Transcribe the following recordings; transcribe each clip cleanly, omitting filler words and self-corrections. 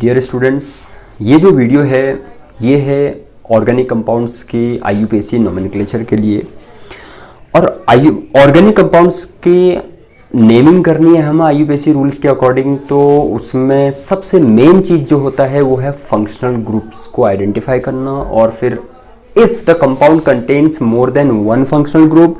Dear students, ये जो video है ये है ऑर्गेनिक कंपाउंड्स के IUPAC नोमेनक्लेचर के लिए। और ऑर्गेनिक कंपाउंड्स की नेमिंग करनी है हमें IUPAC रूल्स के अकॉर्डिंग, तो उसमें सबसे मेन चीज़ जो होता है वो है फंक्शनल ग्रुप्स को आइडेंटिफाई करना। और फिर if the compound contains more than one functional group,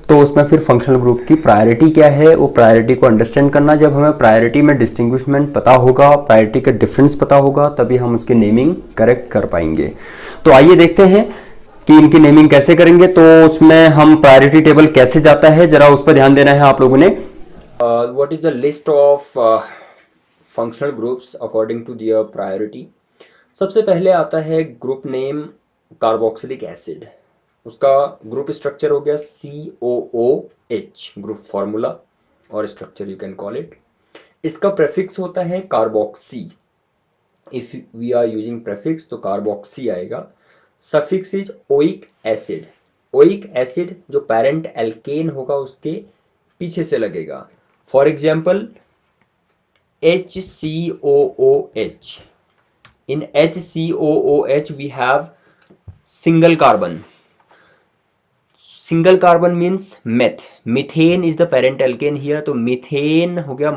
तो उसमें फिर फंक्शनल ग्रुप की प्रायोरिटी क्या है वो प्रायोरिटी को अंडरस्टैंड करना। जब हमें प्रायोरिटी में डिस्टिंग्विशमेंट पता होगा, प्रायोरिटी का डिफरेंस पता होगा, तभी हम उसकी नेमिंग करेक्ट कर पाएंगे। तो आइए देखते हैं कि इनकी नेमिंग कैसे करेंगे। तो उसमें हम प्रायोरिटी टेबल कैसे जाता है, जरा उस पर ध्यान देना है आप लोगों ने। What is the list of functional groups according to their priority. सबसे पहले आता है ग्रुप नेम कार्बोक्सिलिक एसिड। उसका ग्रुप स्ट्रक्चर हो गया COOH, ग्रुप फॉर्मूला और structure you can call it. इसका प्रेफिक्स होता है carboxy. If we are using prefix तो कार्बोक्सी आएगा। Suffix is oic acid. Oic acid जो पेरेंट एल्केन होगा उसके पीछे से लगेगा। For example HCOOH। In HCOOH we have single carbon. Single carbon means meth. Methane is the parent alkane here. तो methane हो गया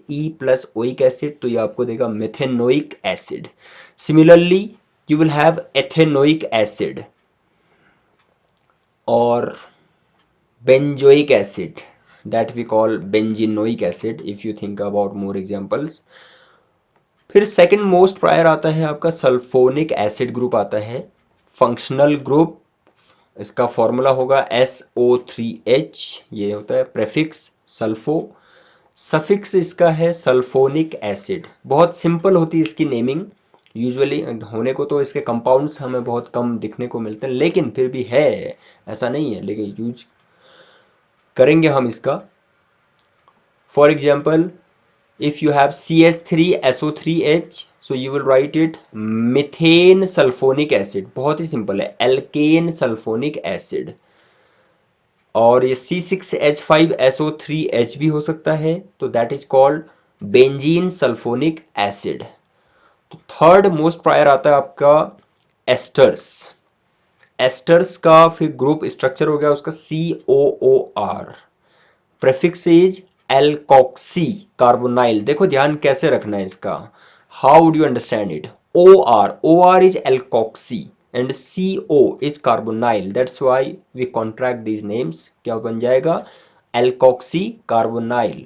-E plus oic acid, तो ये आपको देगा methanoic acid. Similarly you will have ethanoic acid और benzoic acid that we call benzenoic acid if you think about more examples. फिर second most prior आता है आपका सल्फोनिक एसिड ग्रुप आता है। फंक्शनल ग्रुप, इसका फॉर्मूला होगा SO3H, ये होता है प्रेफिक्स सल्फो। सफिक्स इसका है सल्फोनिक एसिड। बहुत सिंपल होती है इसकी नेमिंग यूजुअली होने को, तो इसके कंपाउंड्स हमें बहुत कम दिखने को मिलते हैं, लेकिन फिर भी है, ऐसा नहीं है, लेकिन यूज करेंगे हम इसका। For example if you have CH3SO3H, so you will write it methane sulfonic acid। बहुत ही सिंपल है, alkane sulfonic acid। और ये C6H5SO3H भी हो सकता है, तो that is called benzene sulfonic acid। तो थर्ड मोस्ट प्रायर आता है आपका एस्टर्स। एस्टर्स का फिर ग्रुप स्ट्रक्चर हो गया उसका COOR। Prefix is alkoxy carbonyl. देखो ध्यान कैसे रखना है इसका, how would you understand it. OR is alkoxy and CO is carbonyl, that's why we contract these names. क्या बन जाएगा, एल्कोक्सी कार्बोनाइल।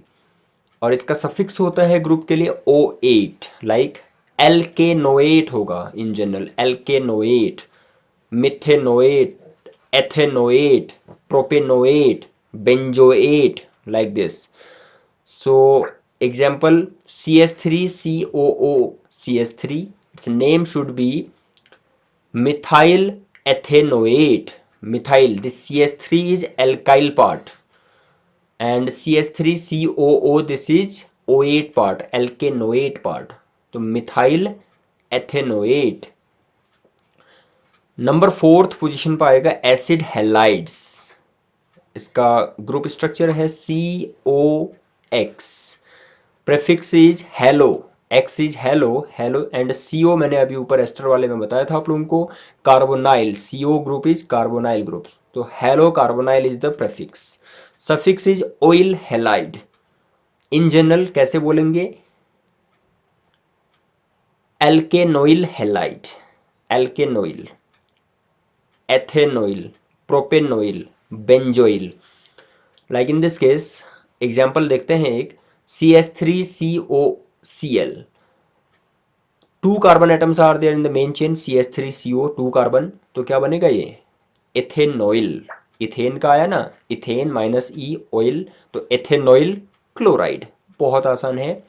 और इसका सफिक्स होता है ग्रुप के लिए O8, लाइक एल्केनोएट होगा in general, alkanoate, methanoate, ethanoate, propanoate, benzoate, like this. So example CH3COOCH3, its name should be methyl ethanoate. Methyl, this CH3 is alkyl part and CH3COO, this is O8 part, alkanoate part. तो methyl ethanoate। Number fourth position पर आएगा acid halides. इसका group structure है COX। Prefix is hello, X is hello, hello and CO मैंने अभी ऊपर ester वाले में बताया था आप लोगों को, carbonyl. CO group is carbonyl group, तो halo carbonyl is the prefix. Suffix is oyl halide. In general कैसे बोलेंगे, alkanoyl halide, alkanoyl, ethanoyl, propanoyl, benzoyl. Like in this case example देखते हैं एक CH3COCl। 2 carbon atoms are there in the main chain, CH3CO 2 carbon, तो क्या बनेगा ये एथेनोइल। Ethane का आया ना, इथेन -E ऑयल, तो एथेनोइल क्लोराइड। बहुत आसान है।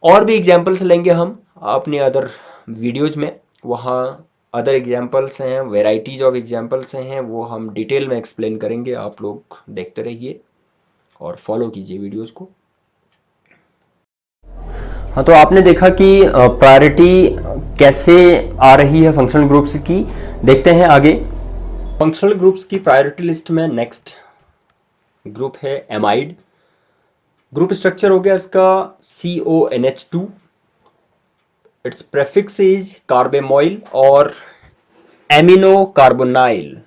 और भी एग्जाम्पल्स लेंगे हम अपने अदर वीडियोज में, वहाँ अदर एग्जाम्पल्स हैं, वेराइटीज ऑफ एग्जाम्पल्स हैं, वो हम डिटेल में एक्सप्लेन करेंगे। आप लोग देखते रहिए और फॉलो कीजिए वीडियोस को। हाँ, तो आपने देखा कि प्रायोरिटी कैसे आ रही है फंक्शनल ग्रुप्स की। देखते हैं आगे। फंक्शनल ग्रुप्स की प्रायोरिटी लिस्ट में नेक्स्ट ग्रुप है एमाइड। ग्रुप स्ट्रक्चर हो गया इसका CONH2। इट्स प्रेफिक्स इज कार्बेमोइल और एमिनो कार्बोनाइल।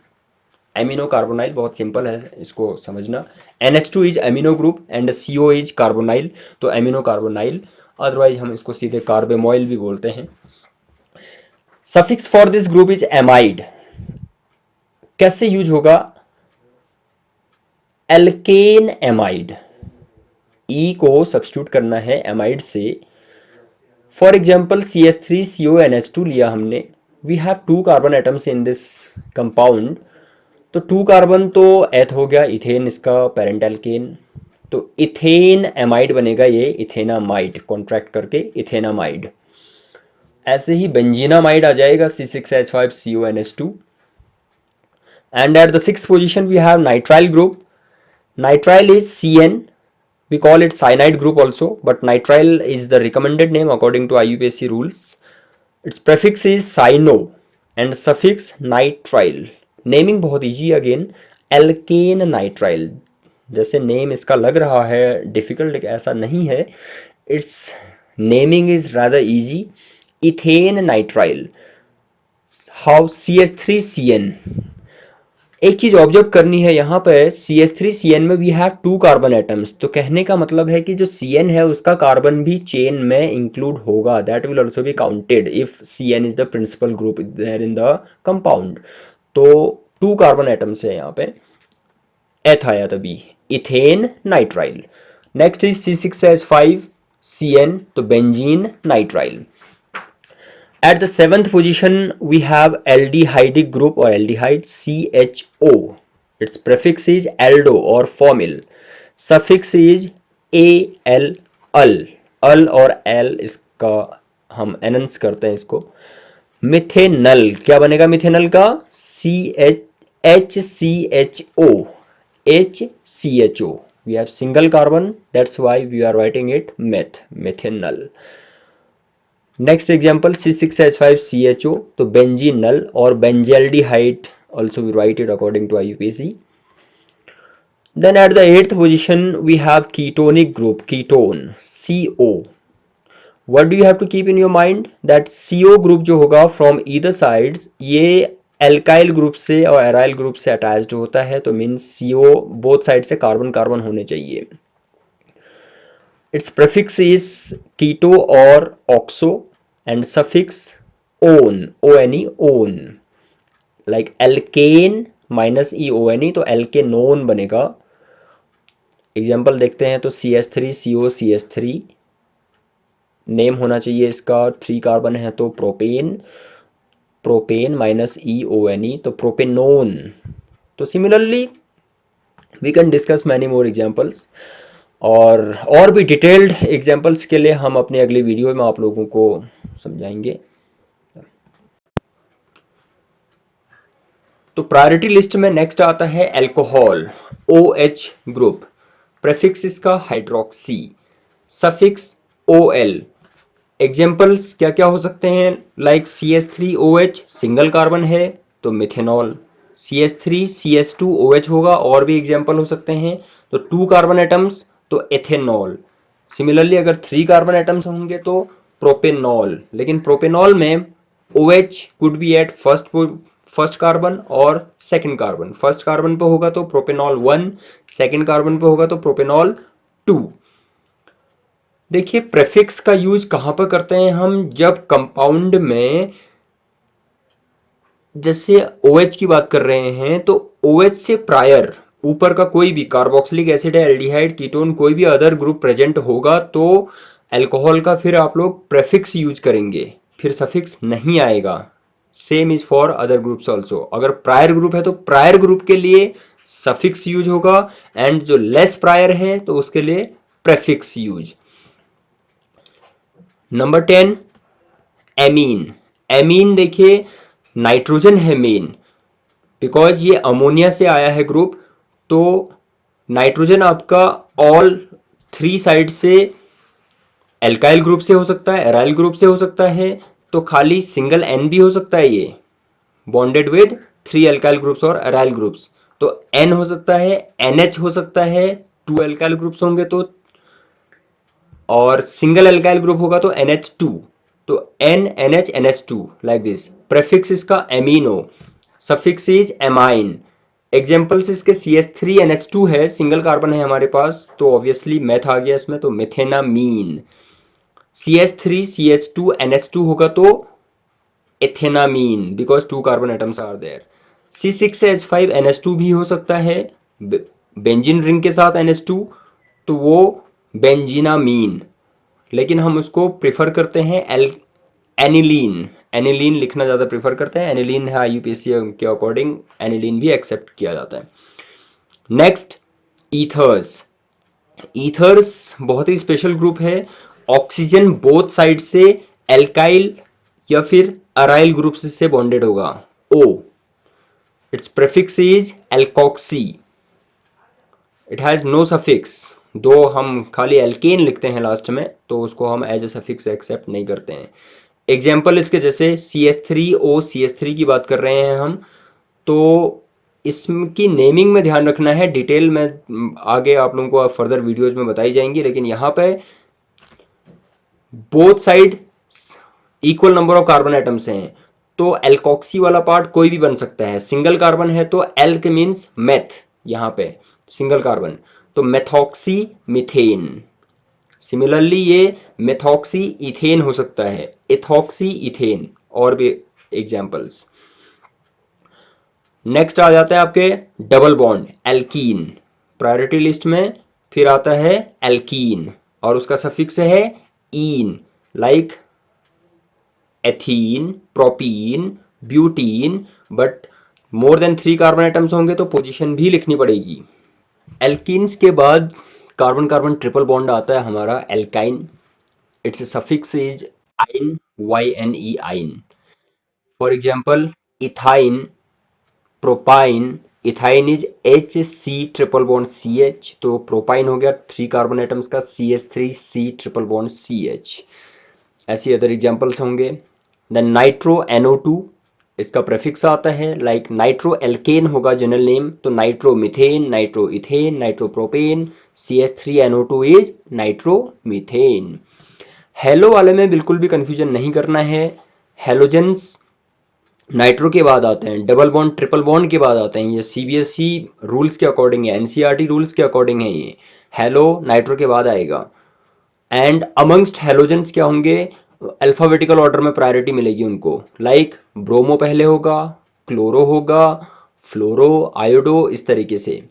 एमिनो कार्बोनाइल बहुत सिंपल है इसको समझना। NH2 is amino group and CO is carbonyl, तो एमिनो कार्बोनाइल, अदरवाइज हम इसको सीधे कार्बेमोइल भी बोलते हैं। Suffix for this group is amide. कैसे यूज होगा? एल्केन एमाइड, ई को सब्स्टिट्यूट करना है एमाइड से। फॉर एग्जाम्पल CH3CONH2 लिया हमने, we have 2 carbon atoms in this compound, तो 2 कार्बन तो एथ हो गया, इथेन इसका पेरेंट एल्केन, तो इथेन एमाइड बनेगा ये इथेनामाइड, कॉन्ट्रैक्ट करके इथेनामाइड। ऐसे ही बेंजीनामाइड आ जाएगा C6H5CONH2। And at the 6th position we have nitrile group. Nitrile is CN, we call it cyanide group also, but nitrile is the recommended name according to IUPAC rules. Its prefix is cyno and suffix nitrile. Naming बहुत easy again, alkane nitrile, जैसे name इसका लग रहा है difficult, ऐसा नहीं है, its naming is rather easy. Ethane nitrile, how CH3CN। एक चीज ऑब्जर्व करनी है यहाँ पे, CH3CN में वी हैव 2 कार्बन एटम्स, तो कहने का मतलब है कि जो CN है उसका कार्बन भी चेन में इंक्लूड होगा, that will also be counted if CN is the principal group there in the compound. तो 2 कार्बन एटम्स है यहाँ पे, एथ आया तभी, ethane nitrile. Next is C6H5CN, तो benzene nitrile. At the 7th position we have aldehydic group or aldehyde CHO. Its prefix is aldo or formyl. Suffix is al, अल और L इसका हम एनंस करते हैं इसको। मिथेनल, क्या बनेगा मिथेनल का? HCHO, HCHO. We have single carbon, that's why we are writing it methanol. Next example C6H5CHO, तो बेंजीनल और benzaldehyde also we write it according to IUPAC. Then at the 8th position we have ketonic group, ketone, CO. What do you have to keep in your mind? That CO group जो होगा from either side, ये alkyl group से और aryl group से attached होता है, तो means CO both side से कार्बन कार्बन होने चाहिए। Its prefix is keto or oxo and suffix on, one, on, like alkane minus EONE, तो alkanone बनेगा। एग्जाम्पल देखते हैं तो CH3COCH3, नेम होना चाहिए इसका, 3 कार्बन है तो प्रोपेन, प्रोपेन माइनस EONE, तो प्रोपेनोन। तो similarly we can discuss many more examples, और भी डिटेल्ड एग्जाम्पल्स के लिए हम अपने अगले वीडियो में आप लोगों को समझाएंगे। तो प्रायोरिटी लिस्ट में नेक्स्ट आता है अल्कोहल, OH ग्रुप, प्रेफिक्स इसका हाइड्रोक्सी, सफिक्स OL। एग्जाम्पल्स क्या क्या हो सकते हैं? लाइक CH3OH सिंगल कार्बन है तो मिथेनॉल, CH3CH2OH होगा, और भी एग्जाम्पल हो सकते हैं। तो 2 कार्बन एटम्स तो एथेनॉल। सिमिलरली अगर 3 कार्बन एटम्स होंगे तो प्रोपेनॉल, लेकिन प्रोपेनॉल में OH could be at first carbon और सेकंड कार्बन। फर्स्ट कार्बन पे होगा तो प्रोपेनॉल 1, सेकंड कार्बन पे होगा तो प्रोपेनॉल 2। देखिए प्रेफिक्स का यूज कहां पर करते हैं हम? जब कंपाउंड में जैसे OH की बात कर रहे हैं तो OH से प्रायर ऊपर का कोई भी कार्बोक्सिलिक एसिड है, एल्डिहाइड, कीटोन, कोई भी अदर ग्रुप प्रेजेंट होगा तो अल्कोहल का फिर आप लोग प्रेफिक्स यूज करेंगे, फिर सफिक्स नहीं आएगा। Same is for other groups also. अगर प्रायर ग्रुप है तो प्रायर ग्रुप के लिए सफिक्स यूज होगा, एंड जो लेस प्रायर है तो उसके लिए prefix use. Number 10 amine. Amine देखिए नाइट्रोजन है मेन, बिकॉज ये अमोनिया से आया है ग्रुप, तो नाइट्रोजन आपका ऑल 3 साइड से एल्काइल ग्रुप से हो सकता है, एराइल ग्रुप से हो सकता है, तो खाली सिंगल N भी हो सकता है, ये बॉन्डेड विद 3 एल्काइल ग्रुप्स और एराइल ग्रुप्स, तो N हो सकता है, NH हो सकता है, 2 एल्काइल ग्रुप्स होंगे तो, और सिंगल एल्काइल ग्रुप होगा तो NH2, तो NNH NH2 like this. Prefix इसका amino, suffix is amine. Examples इसके CH3 NH2 है, सिंगल कार्बन है हमारे पास, तो ऑब्वियसली मेथ आ गया इसमें, तो मिथेनामीन। CH3 CH2 NH2 होगा तो ethanamine, because 2 carbon atoms are there. C6H5 NH2 भी हो सकता है बेंजीन रिंग के साथ NH2, तो वो बेंजीनामीन, लेकिन हम उसको प्रिफर करते हैं एनिलीन। एनिलीन लिखना ज़्यादा प्रिफर करते हैं, एनिलीन है IUPAC के अकॉर्डिंग, एनिलीन भी एक्सेप्ट किया जाता है। Next, ethers. ईथर्स बहुत ही स्पेशल ग्रुप है, ऑक्सीजन बोथ साइड से एल्काइल या फिर अराइल ग्रुप से बॉन्डेड होगा। O, it's prefix is alkoxy, it has no suffix, though हम खाली एल्केन लिखते हैं लास्ट में, तो उसको हम एज ए सफिक्स एक्सेप्ट नहीं करते हैं। एग्जाम्पल इसके जैसे CH3O CH3 की बात कर रहे हैं हम, तो इसकी नेमिंग में ध्यान रखना है, डिटेल में आगे आप लोगों को फर्दर वीडियोज में बताई जाएंगी, लेकिन यहाँ पे both side equal number of carbon atoms हैं, तो एल्कोक्सी वाला पार्ट कोई भी बन सकता है। सिंगल कार्बन है तो एल्क मीन्स मेथ, यहाँ पे सिंगल कार्बन, तो मेथॉक्सी मिथेन। सिमिलरली ये मेथॉक्सी इथेन हो सकता है, एथॉक्सी इथेन, और भी एग्जाम्पल्स। नेक्स्ट आ जाता है आपके double bond alkene, priority list में फिर आता है एल्कीन और उसका सफिक्स है ene, like ethene, propene, butene, but more than 3 carbon atoms होंगे तो पोजीशन भी लिखनी पड़ेगी। एल्कीन्स के बाद कार्बन कार्बन ट्रिपल बॉन्ड आता है हमारा एल्काइन, इट्स सफिक्स इज आइन, YNE आइन। For example ethyne, propyne, ethyne is HC triple bond CH, तो प्रोपाइन हो गया 3 कार्बन एटम्स का CH3C ट्रिपल बॉन्ड CH। ऐसी अदर एग्जाम्पल्स होंगे। देन नाइट्रो NO2, इसका प्रेफिक्स आता है, लाइक नाइट्रो एल्केन होगा जनरल नेम, तो nitro methane, nitro ethane, nitro propane, CH3NO2 is nitro methane. Hello वाले में बिल्कुल भी कंफ्यूजन नहीं करना है, हेलोजेंस नाइट्रो के बाद आते हैं, डबल बॉन्ड ट्रिपल बॉन्ड के बाद आते हैं, ये CBSE रूल्स के अकॉर्डिंग है, NCERT रूल्स के अकॉर्डिंग है, ये हेलो नाइट्रो के बाद आएगा। एंड अमंगस्ट हेलोजेंस क्या होंगे, अल्फाबेटिकल ऑर्डर में प्रायोरिटी मिलेगी उनको, लाइक ब्रोमो पहले होगा, क्लोरो होगा, फ्लोरो, आयोडो, इस तरीके से।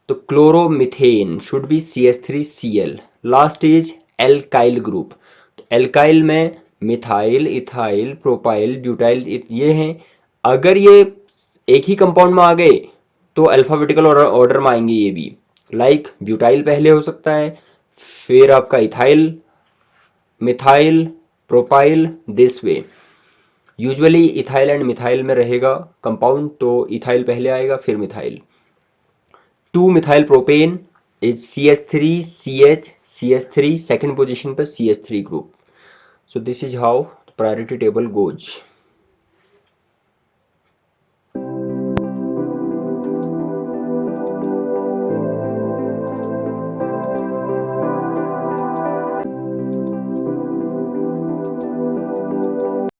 तो chloromethane should be CH3Cl। Last is alkyl group, तो एल्काइल में मिथाइल, इथाइल, प्रोपाइल, ब्यूटाइल, ये हैं। अगर ये एक ही कंपाउंड में आ गए तो अल्फाबेटिकल ऑर्डर में आएंगे ये भी, लाइक ब्यूटाइल पहले हो सकता है, फिर आपका ethyl, methyl, propyl, this way. Usually ethyl and methyl में रहेगा कंपाउंड, तो इथाइल पहले आएगा फिर methyl. 2 methyl propane is CH3CH, CH3 second position पर CH3 group. So this is how the priority table goes.